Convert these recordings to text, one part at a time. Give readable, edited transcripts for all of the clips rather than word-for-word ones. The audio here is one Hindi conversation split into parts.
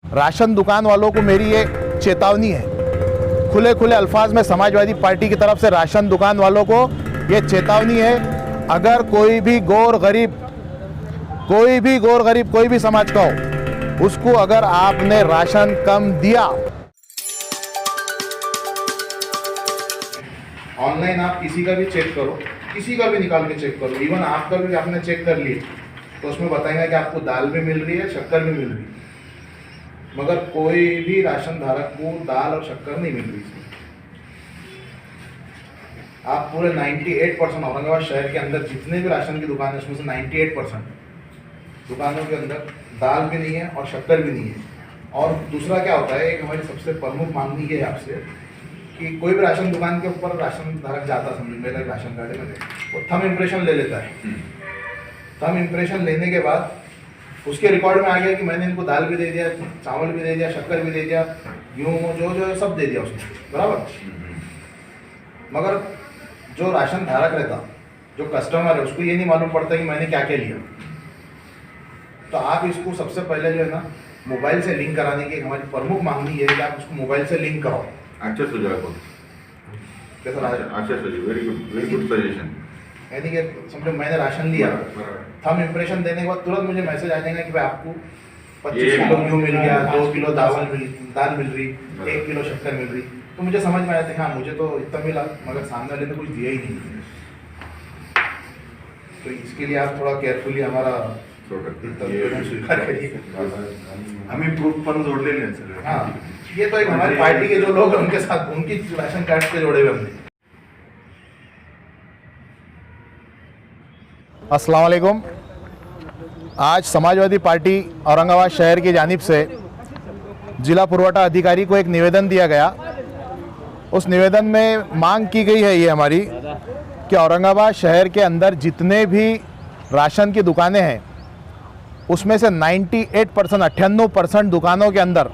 राशन दुकान वालों को मेरी ये चेतावनी है, खुले खुले अल्फाज में समाजवादी पार्टी की तरफ से राशन दुकान वालों को ये चेतावनी है। अगर कोई भी गौर गरीब कोई भी समाज का हो, उसको अगर आपने राशन कम दिया, ऑनलाइन आप किसी का भी चेक करो, किसी का भी निकाल के चेक करो, इवन आपका भी आपने चेक कर लिए तो उसमें बताएंगे कि आपको दाल भी मिल रही है, शक्कर भी मिल रही है, मगर कोई भी राशन धारक को दाल और शक्कर नहीं मिल रही इसमें। आप पूरे 98% औरंगाबाद शहर के अंदर जितने भी राशन की दुकान है उसमें से 98% दुकानों के अंदर दाल भी नहीं है और शक्कर भी नहीं है। और दूसरा क्या होता है, एक हमारी सबसे प्रमुख मांगनी ये है आपसे कि कोई भी राशन दुकान के ऊपर राशन धारक जाता, समझ मेरा राशन कार्ड है, मैंने वो थंब इम्प्रेशन ले लेता है। थंब इम्प्रेशन लेने के बाद उसके रिकॉर्ड में आ गया कि मैंने इनको दाल भी दे दिया, चावल भी दे दिया, शक्कर भी दे दिया, गेहूँ जो सब दे दिया उसने, बराबर। मगर जो राशन धारक रहता, जो कस्टमर है, उसको ये नहीं मालूम पड़ता कि मैंने क्या क्या लिया। तो आप इसको सबसे पहले जो है ना मोबाइल से लिंक कराने की हमारी प्रमुख मांगनी ये है कि आप उसको मोबाइल से लिंक कराओ। अच्छा सुझाव, कैसा अच्छा सुझाव, वेरी गुड सजेशन। यानी कि समझो मैंने राशन लिया, थंब इम्प्रेशन देने के बाद तुरंत मुझे मैसेज आ जाएगा कि भाई आपको 25 किलो गेहूँ मिल गया, 2 किलो दाल मिल रही, 1 किलो शक्कर मिल रही। तो मुझे समझ में आया था हाँ मुझे तो इतना मिला, मगर सामने वाले ने कुछ दिया ही नहीं। तो इसके लिए आप थोड़ा केयरफुली हमारा स्वीकार करिए। हमें प्रूफ पण जोड़लेले हैं सर। हाँ, ये तो एक हमारी पार्टी के जो लोग हैं उनके साथ उनकी राशन कार्ड से जोड़े हुए हमने। अस्सलाम वालेकुम। आज समाजवादी पार्टी औरंगाबाद शहर की जानिब से जिला पुरवठा अधिकारी को एक निवेदन दिया गया। उस निवेदन में मांग की गई है ये हमारी कि औरंगाबाद शहर के अंदर जितने भी राशन की दुकानें हैं उसमें से 98% दुकानों के अंदर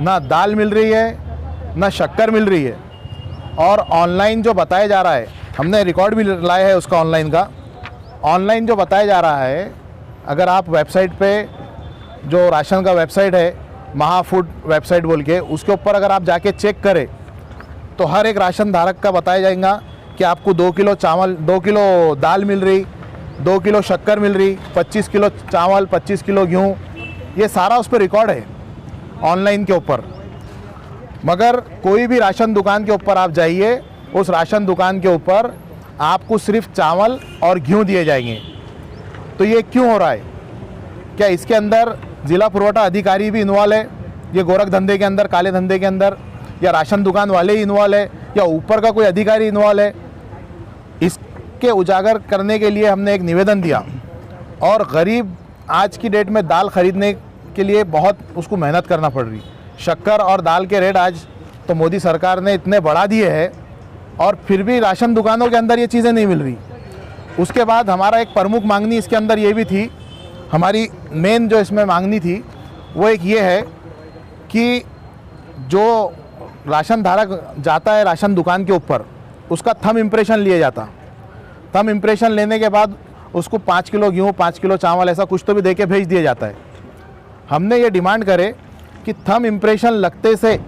ना दाल मिल रही है ना शक्कर मिल रही है। और ऑनलाइन जो बताया जा रहा है, हमने रिकॉर्ड भी लाया है उसका ऑनलाइन जो बताया जा रहा है, अगर आप वेबसाइट पे जो राशन का वेबसाइट है महाफूड वेबसाइट बोल के, उसके ऊपर अगर आप जाके चेक करें तो हर एक राशन धारक का बताया जाएगा कि आपको 2 किलो चावल, 2 किलो दाल मिल रही, 2 किलो शक्कर मिल रही, 25 किलो चावल, 25 किलो गेहूँ, ये सारा उस पर रिकॉर्ड है ऑनलाइन के ऊपर। मगर कोई भी राशन दुकान के ऊपर आप जाइए, उस राशन दुकान के ऊपर आपको सिर्फ चावल और गेहूँ दिए जाएंगे। तो ये क्यों हो रहा है? क्या इसके अंदर ज़िला पुरवठा अधिकारी भी इन्वॉल्व है, ये गोरख धंधे के अंदर, काले धंधे के अंदर, या राशन दुकान वाले ही इन्वॉल्व है, या ऊपर का कोई अधिकारी इन्वॉल्व है? इसके उजागर करने के लिए हमने एक निवेदन दिया। और गरीब आज की डेट में दाल ख़रीदने के लिए बहुत उसको मेहनत करना पड़ रही। शक्कर और दाल के रेट आज तो मोदी सरकार ने इतने बढ़ा दिए हैं और फिर भी राशन दुकानों के अंदर ये चीज़ें नहीं मिल रही। उसके बाद हमारा एक प्रमुख मांगनी इसके अंदर ये भी थी, हमारी मेन जो इसमें मांगनी थी वो एक ये है कि जो राशन धारक जाता है राशन दुकान के ऊपर, उसका थंब इम्प्रेशन लिया जाता। थंब इम्प्रेशन लेने के बाद उसको 5 किलो गेहूँ, 5 किलो चावल, ऐसा कुछ तो भी दे के भेज दिया जाता है। हमने ये डिमांड करे कि थंब इम्प्रेशन लगते से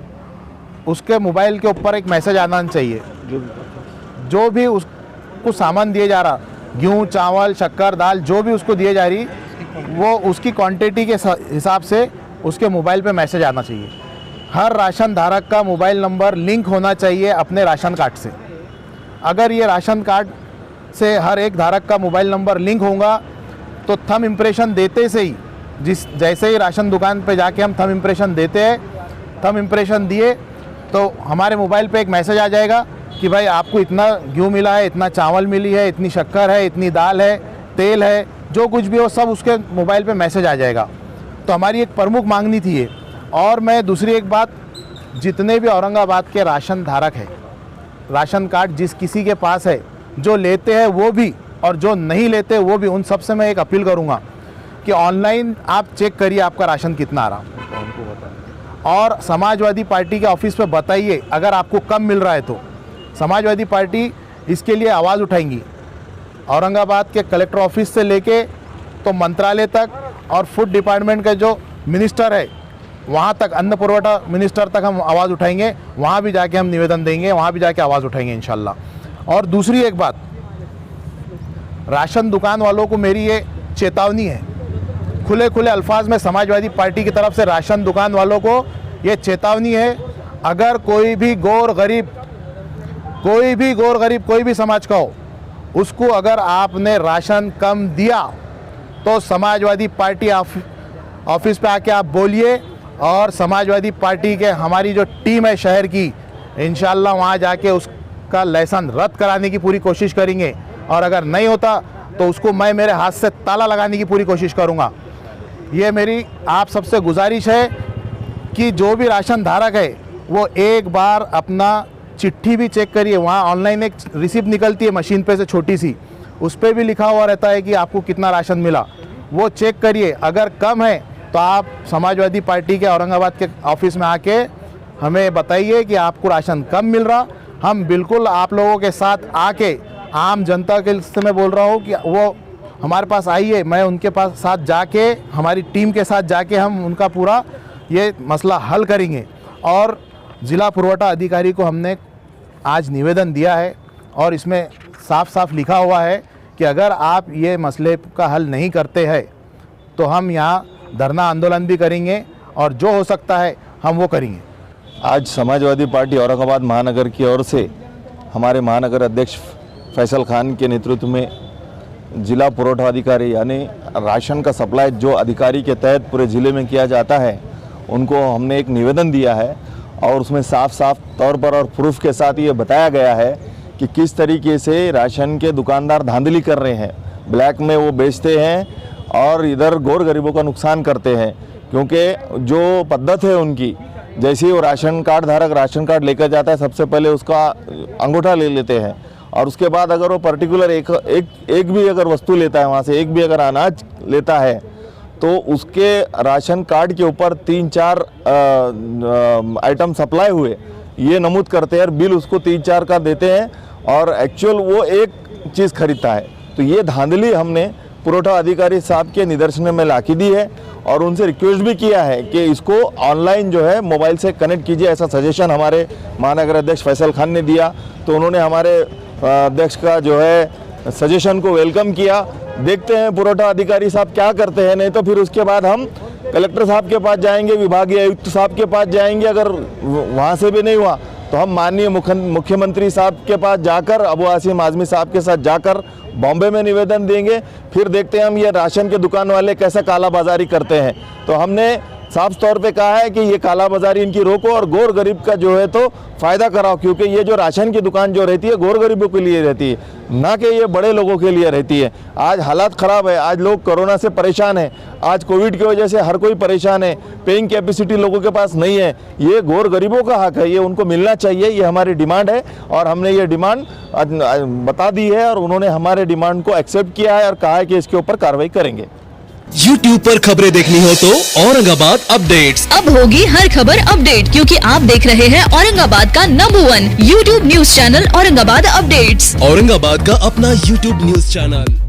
उसके मोबाइल के ऊपर एक मैसेज आना चाहिए, जो भी उसको सामान दिए जा रहा, गेहूँ, चावल, शक्कर, दाल, जो भी उसको दिए जा रही, वो उसकी क्वांटिटी के हिसाब से उसके मोबाइल पे मैसेज आना चाहिए। हर राशन धारक का मोबाइल नंबर लिंक होना चाहिए अपने राशन कार्ड से। अगर ये राशन कार्ड से हर एक धारक का मोबाइल नंबर लिंक होगा तो थंब इम्प्रेशन देते से ही, जैसे ही राशन दुकान पे जाके हम थंब इम्प्रेशन देते हैं, थंब इम्प्रेशन दिए तो हमारे मोबाइल पे एक मैसेज आ जाएगा कि भाई आपको इतना गेहूँ मिला है, इतना चावल मिली है, इतनी शक्कर है, इतनी दाल है, तेल है, जो कुछ भी हो सब उसके मोबाइल पे मैसेज आ जाएगा। तो हमारी एक प्रमुख मांगनी थी ये। और मैं दूसरी एक बात, जितने भी औरंगाबाद के राशन धारक हैं, राशन कार्ड जिस किसी के पास है, जो लेते हैं वो भी और जो नहीं लेते वो भी, उन सब से मैं एक अपील करूँगा कि ऑनलाइन आप चेक करिए आपका राशन कितना आ रहा, और समाजवादी पार्टी के ऑफिस पे बताइए अगर आपको कम मिल रहा है तो। समाजवादी पार्टी इसके लिए आवाज़ उठाएंगी। औरंगाबाद के कलेक्टर ऑफिस से लेके तो मंत्रालय तक, और फूड डिपार्टमेंट का जो मिनिस्टर है वहाँ तक अन्न पुरवठा मिनिस्टर तक हम आवाज़ उठाएंगे, वहाँ भी जाके हम निवेदन देंगे, वहाँ भी जाके आवाज़ उठाएंगे इंशाल्लाह। और दूसरी एक बात, राशन दुकान वालों को मेरी ये चेतावनी है, खुले खुले अल्फाज में समाजवादी पार्टी की तरफ से राशन दुकान वालों को ये चेतावनी है, अगर कोई भी गोर गरीब कोई भी समाज का हो, उसको अगर आपने राशन कम दिया तो समाजवादी पार्टी ऑफिस पे आके आप बोलिए, और समाजवादी पार्टी के हमारी जो टीम है शहर की, इंशाल्लाह वहाँ जाके उसका लाइसेंस रद्द कराने की पूरी कोशिश करेंगे, और अगर नहीं होता तो उसको मैं मेरे हाथ से ताला लगाने की पूरी कोशिश करूँगा। ये मेरी आप सबसे गुजारिश है कि जो भी राशन धारक है वो एक बार अपना चिट्ठी भी चेक करिए, वहाँ ऑनलाइन एक रिसिप्ट निकलती है मशीन पे से छोटी सी, उस पर भी लिखा हुआ रहता है कि आपको कितना राशन मिला, वो चेक करिए। अगर कम है तो आप समाजवादी पार्टी के औरंगाबाद के ऑफिस में आके हमें बताइए कि आपको राशन कम मिल रहा, हम बिल्कुल आप लोगों के साथ आके, आम जनता के से मैं बोल रहा हूँ कि वो हमारे पास आइए, मैं उनके पास साथ जाके, हमारी टीम के साथ जाके हम उनका पूरा ये मसला हल करेंगे। और ज़िला पुरवठा अधिकारी को हमने आज निवेदन दिया है और इसमें साफ साफ लिखा हुआ है कि अगर आप ये मसले का हल नहीं करते हैं तो हम यहाँ धरना आंदोलन भी करेंगे और जो हो सकता है हम वो करेंगे। आज समाजवादी पार्टी औरंगाबाद महानगर की ओर से हमारे महानगर अध्यक्ष फैसल खान के नेतृत्व में जिला पुरवठा अधिकारी यानी राशन का सप्लाई जो अधिकारी के तहत पूरे ज़िले में किया जाता है, उनको हमने एक निवेदन दिया है और उसमें साफ साफ तौर पर और प्रूफ के साथ ये बताया गया है कि किस तरीके से राशन के दुकानदार धांधली कर रहे हैं, ब्लैक में वो बेचते हैं और इधर गौर गरीबों का नुकसान करते हैं। क्योंकि जो पद्धत है उनकी, जैसे ही वो राशन कार्ड धारक राशन कार्ड लेकर जाता है, सबसे पहले उसका अंगूठा ले लेते हैं और उसके बाद अगर वो पर्टिकुलर एक भी अगर वस्तु लेता है, वहाँ से एक भी अगर अनाज लेता है, तो उसके राशन कार्ड के ऊपर 3-4 आइटम सप्लाई हुए ये नमूद करते हैं और बिल उसको 3-4 का देते हैं और एक्चुअल वो एक चीज़ खरीदता है। तो ये धांधली हमने पुरवठा अधिकारी साहब के निदर्शन में लाके दी है और उनसे रिक्वेस्ट भी किया है कि इसको ऑनलाइन जो है मोबाइल से कनेक्ट कीजिए, ऐसा सजेशन हमारे महानगर अध्यक्ष फैसल खान ने दिया। तो उन्होंने हमारे अध्यक्ष का जो है सजेशन को वेलकम किया। देखते हैं पुरवठा अधिकारी साहब क्या करते हैं, नहीं तो फिर उसके बाद हम कलेक्टर साहब के पास जाएंगे, विभागीय आयुक्त साहब के पास जाएंगे। अगर वहाँ से भी नहीं हुआ तो हम माननीय मुख्यमंत्री साहब के पास जाकर, अबू आसिम आज़मी साहब के साथ जाकर बॉम्बे में निवेदन देंगे। फिर देखते हैं हम ये राशन के दुकान वाले कैसा कालाबाजारी करते हैं। तो हमने साफ तौर पे कहा है कि ये कालाबाजारी इनकी रोको और गौर गरीब का जो है तो फ़ायदा कराओ, क्योंकि ये जो राशन की दुकान जो रहती है गौर गरीबों के लिए रहती है, ना कि ये बड़े लोगों के लिए रहती है। आज हालात ख़राब है, आज लोग कोरोना से परेशान हैं, आज कोविड की वजह से हर कोई परेशान है, पेइंग कैपेसिटी लोगों के पास नहीं है। ये गौर गरीबों का हक है, ये उनको मिलना चाहिए, ये हमारी डिमांड है और हमने ये डिमांड बता दी है और उन्होंने हमारे डिमांड को एक्सेप्ट किया है और कहा है कि इसके ऊपर कार्रवाई करेंगे। YouTube पर खबरें देखनी हो तो औरंगाबाद अपडेट्स। अब होगी हर खबर अपडेट, क्योंकि आप देख रहे हैं औरंगाबाद का number 1 YouTube news channel Aurangabad updates. Aurangabad का अपना YouTube न्यूज चैनल।